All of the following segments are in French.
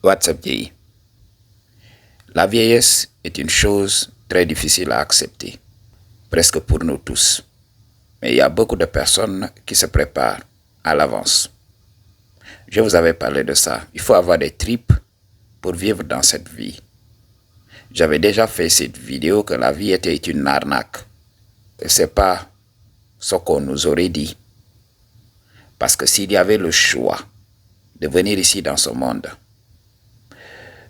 WhatsApp vieillit. La vieillesse est une chose très difficile à accepter, presque pour nous tous. Mais il y a beaucoup de personnes qui se préparent à l'avance. Je vous avais parlé de ça. Il faut avoir des tripes pour vivre dans cette vie. J'avais déjà fait cette vidéo que la vie était une arnaque. Et ce n'est pas ce qu'on nous aurait dit. Parce que s'il y avait le choix de venir ici dans ce monde,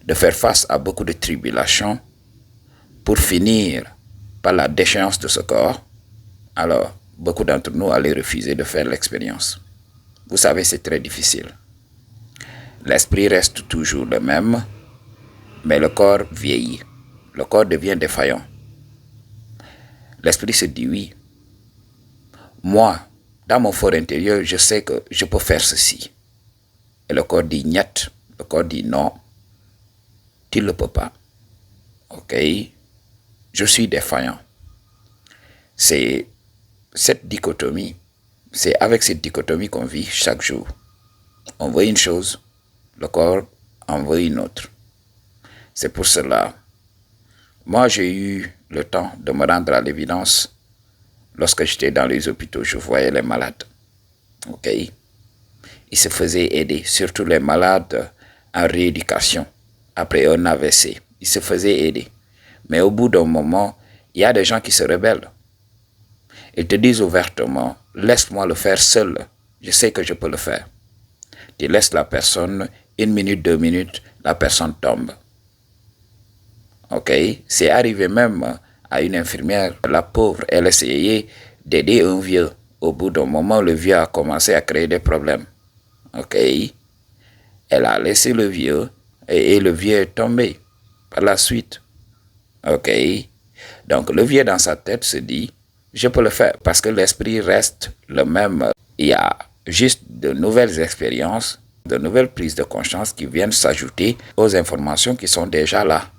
de faire face à beaucoup de tribulations pour finir par la déchéance de ce corps, alors beaucoup d'entre nous allaient refuser de faire l'expérience. Vous savez, c'est très difficile. L'esprit reste toujours le même, mais le corps vieillit. Le corps devient défaillant. L'esprit se dit oui. Moi, dans mon fort intérieur, je sais que je peux faire ceci. Et le corps dit niet. Le corps dit non. Tu ne le peux pas. Ok? Je suis défaillant. C'est cette dichotomie. C'est avec cette dichotomie qu'on vit chaque jour. On veut une chose, le corps en veut une autre. C'est pour cela. Moi, j'ai eu le temps de me rendre à l'évidence. Lorsque j'étais dans les hôpitaux, je voyais les malades. Ok? Ils se faisaient aider, surtout les malades en rééducation, après un AVC. Ils se faisaient aider. Mais au bout d'un moment, il y a des gens qui se rebellent. Ils te disent ouvertement, laisse-moi le faire seul. Je sais que je peux le faire. Tu laisses la personne, 1 minute, 2 minutes, la personne tombe. Ok? C'est arrivé même à une infirmière, la pauvre, elle essayait d'aider un vieux. Au bout d'un moment, le vieux a commencé à créer des problèmes. Ok? Elle a laissé le vieux et le vieux est tombé par la suite. Ok? Donc le vieux dans sa tête se dit, je peux le faire parce que l'esprit reste le même. Il y a juste de nouvelles expériences, de nouvelles prises de conscience qui viennent s'ajouter aux informations qui sont déjà là.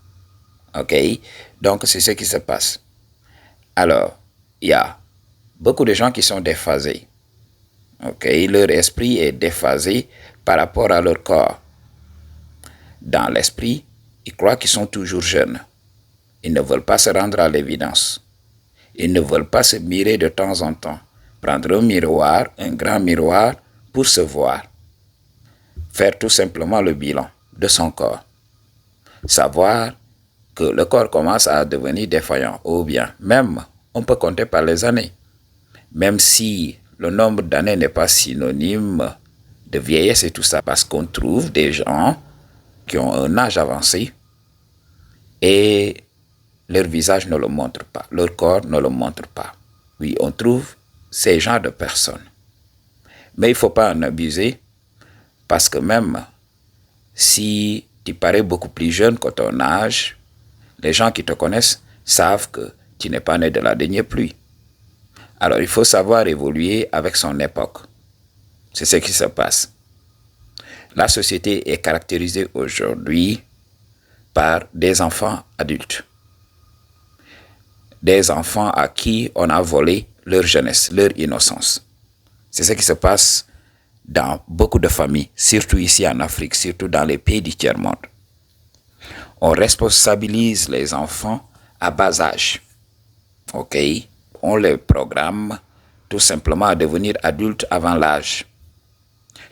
Ok? Donc c'est ce qui se passe. Alors, il y a beaucoup de gens qui sont déphasés. Ok? Leur esprit est déphasé par rapport à leur corps. Dans l'esprit, ils croient qu'ils sont toujours jeunes. Ils ne veulent pas se rendre à l'évidence. Ils ne veulent pas se mirer de temps en temps. Prendre un miroir, un grand miroir, pour se voir. Faire tout simplement le bilan de son corps. Savoir que le corps commence à devenir défaillant. Ou bien, même, on peut compter par les années. Même si le nombre d'années n'est pas synonyme de vieillesse et tout ça. Parce qu'on trouve des gens qui ont un âge avancé et leur visage ne le montre pas, leur corps ne le montre pas. Oui, on trouve ces genres de personnes. Mais il ne faut pas en abuser parce que même si tu parais beaucoup plus jeune que ton âge, les gens qui te connaissent savent que tu n'es pas né de la dernière pluie. Alors il faut savoir évoluer avec son époque. C'est ce qui se passe. La société est caractérisée aujourd'hui par des enfants adultes. Des enfants à qui on a volé leur jeunesse, leur innocence. C'est ce qui se passe dans beaucoup de familles, surtout ici en Afrique, surtout dans les pays du tiers-monde. On responsabilise les enfants à bas âge. Ok? On les programme tout simplement à devenir adultes avant l'âge.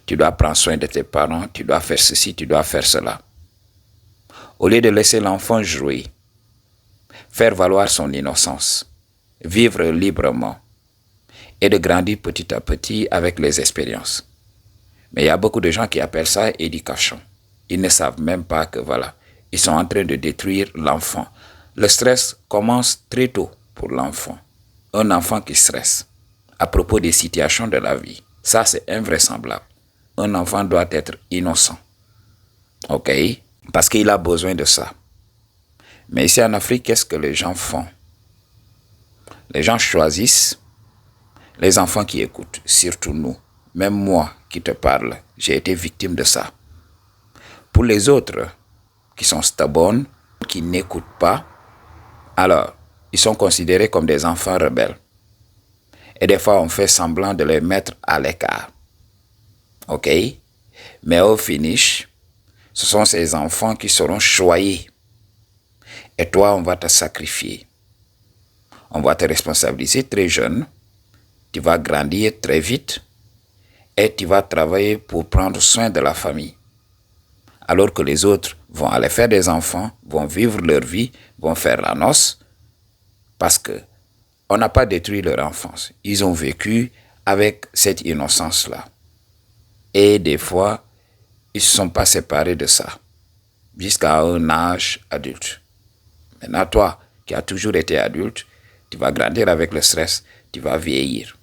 Tu dois prendre soin de tes parents, tu dois faire ceci, tu dois faire cela. Au lieu de laisser l'enfant jouer, faire valoir son innocence, vivre librement et de grandir petit à petit avec les expériences. Mais il y a beaucoup de gens qui appellent ça éducation. Ils ne savent même pas que voilà, ils sont en train de détruire l'enfant. Le stress commence très tôt pour l'enfant. Un enfant qui stresse à propos des situations de la vie, ça c'est invraisemblable. Un enfant doit être innocent. Ok? Parce qu'il a besoin de ça. Mais ici en Afrique, qu'est-ce que les gens font? Les gens choisissent les enfants qui écoutent, surtout nous. Même moi qui te parle, j'ai été victime de ça. Pour les autres qui sont stubborn, qui n'écoutent pas, alors ils sont considérés comme des enfants rebelles. Et des fois, on fait semblant de les mettre à l'écart. Ok? Mais au finish, Ce sont ces enfants qui seront choyés. Et toi, on va te sacrifier. On va te responsabiliser très jeune. Tu vas grandir très vite. Et tu vas travailler pour prendre soin de la famille. Alors que les autres vont aller faire des enfants, vont vivre leur vie, vont faire la noce. Parce que on n'a pas détruit leur enfance. Ils ont vécu avec cette innocence-là. Et des fois, ils ne se sont pas séparés de ça. Jusqu'à un âge adulte. Maintenant, toi, qui as toujours été adulte, tu vas grandir avec le stress, tu vas vieillir.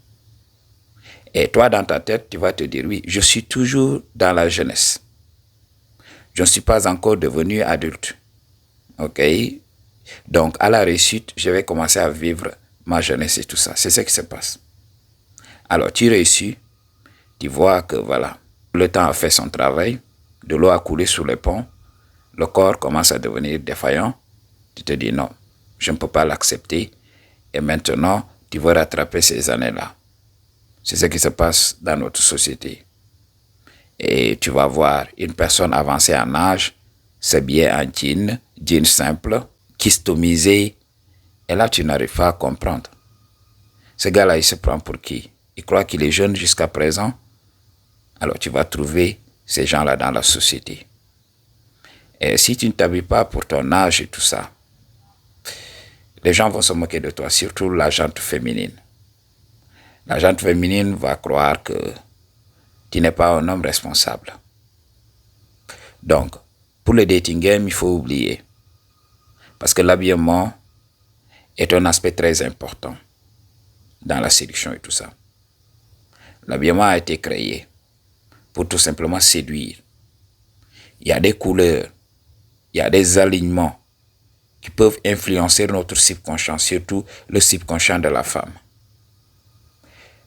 Et toi, dans ta tête, tu vas te dire, oui, je suis toujours dans la jeunesse. Je ne suis pas encore devenu adulte. OK? Donc, à la réussite, je vais commencer à vivre ma jeunesse et tout ça. C'est ce qui se passe. Alors, tu réussis, tu vois que voilà, le temps a fait son travail, de l'eau a coulé sous les ponts, le corps commence à devenir défaillant. Tu te dis non, je ne peux pas l'accepter. Et maintenant, tu veux rattraper ces années-là. C'est ce qui se passe dans notre société. Et tu vas voir une personne avancée en âge, s'habiller en jean simple, customisé. Et là, tu n'arrives pas à comprendre. Ce gars-là, il se prend pour qui? Il croit qu'il est jeune jusqu'à présent. Alors, tu vas trouver ces gens-là dans la société. Et si tu ne t'habilles pas pour ton âge et tout ça, les gens vont se moquer de toi, surtout la gente féminine. La gente féminine va croire que tu n'es pas un homme responsable. Donc, pour le dating game, il faut oublier. Parce que l'habillement est un aspect très important dans la séduction et tout ça. L'habillement a été créé pour tout simplement séduire. Il y a des couleurs, il y a des alignements qui peuvent influencer notre subconscient, surtout le subconscient de la femme.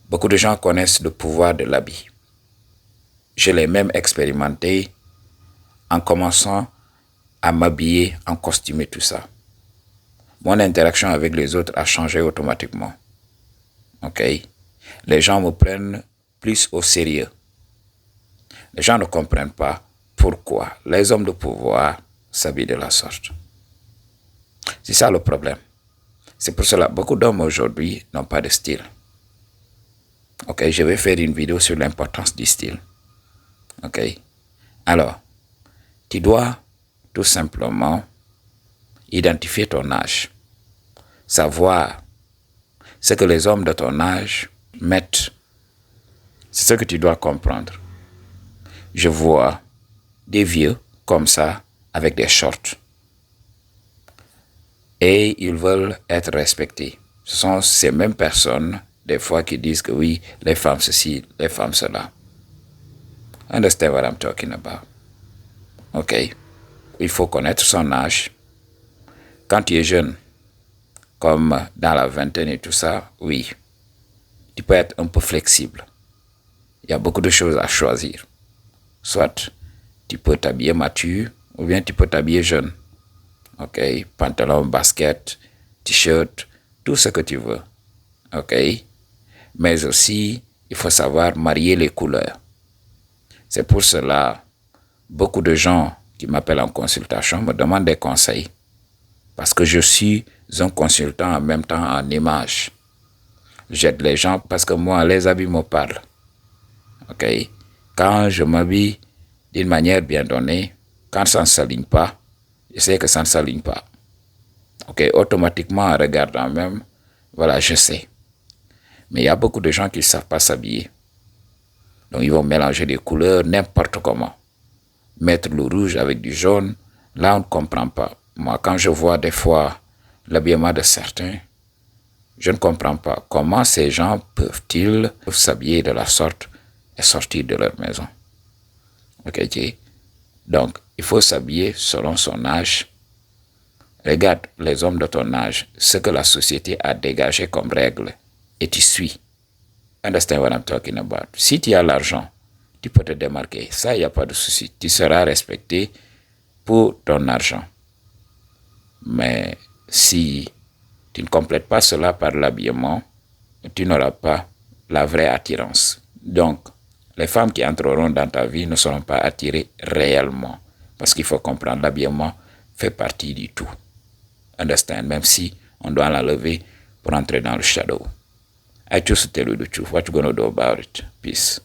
Beaucoup de gens connaissent le pouvoir de l'habit. Je l'ai même expérimenté en commençant à m'habiller en costume et tout ça. Mon interaction avec les autres a changé automatiquement. OK? Les gens me prennent plus au sérieux. Les gens ne comprennent pas pourquoi les hommes de pouvoir s'habillent de la sorte. C'est ça le problème. C'est pour cela que beaucoup d'hommes aujourd'hui n'ont pas de style. OK, je vais faire une vidéo sur l'importance du style. OK? Alors, tu dois tout simplement identifier ton âge. Savoir ce que les hommes de ton âge mettent. C'est ce que tu dois comprendre. Je vois des vieux comme ça avec des shorts. Et ils veulent être respectés. Ce sont ces mêmes personnes, des fois, qui disent que oui, les femmes ceci, les femmes cela. Understand what I'm talking about? OK. Il faut connaître son âge. Quand tu es jeune, comme dans la vingtaine et tout ça, oui, tu peux être un peu flexible. Il y a beaucoup de choses à choisir. Soit tu peux t'habiller mature ou bien tu peux t'habiller jeune. OK, pantalon, basket, t-shirt, tout ce que tu veux. OK, mais aussi, il faut savoir marier les couleurs. C'est pour cela, beaucoup de gens qui m'appellent en consultation me demandent des conseils. Parce que je suis un consultant en même temps en image. J'aide les gens parce que moi, les habits me parlent. OK, quand je m'habille d'une manière bien donnée, quand ça ne s'aligne pas, je sais que ça ne s'aligne pas. OK, automatiquement, en regardant même, voilà, je sais. Mais il y a beaucoup de gens qui ne savent pas s'habiller. Donc, ils vont mélanger des couleurs n'importe comment. Mettre le rouge avec du jaune, là, on ne comprend pas. Moi, quand je vois des fois l'habillement de certains, je ne comprends pas comment ces gens peuvent-ils s'habiller de la sorte et sortir de leur maison. OK, donc, il faut s'habiller selon son âge. Regarde les hommes de ton âge, ce que la société a dégagé comme règle, et tu suis. Understand what I'm talking about? Si tu as l'argent, tu peux te démarquer. Ça, il n'y a pas de souci. Tu seras respecté pour ton argent. Mais si tu ne complètes pas cela par l'habillement, tu n'auras pas la vraie attirance. Donc, les femmes qui entreront dans ta vie ne seront pas attirées réellement. Parce qu'il faut comprendre, l'habillement fait partie du tout. Understand? Même si on doit l'enlever pour entrer dans le shadow. I choose to tell you the truth. What you gonna do about it? Peace.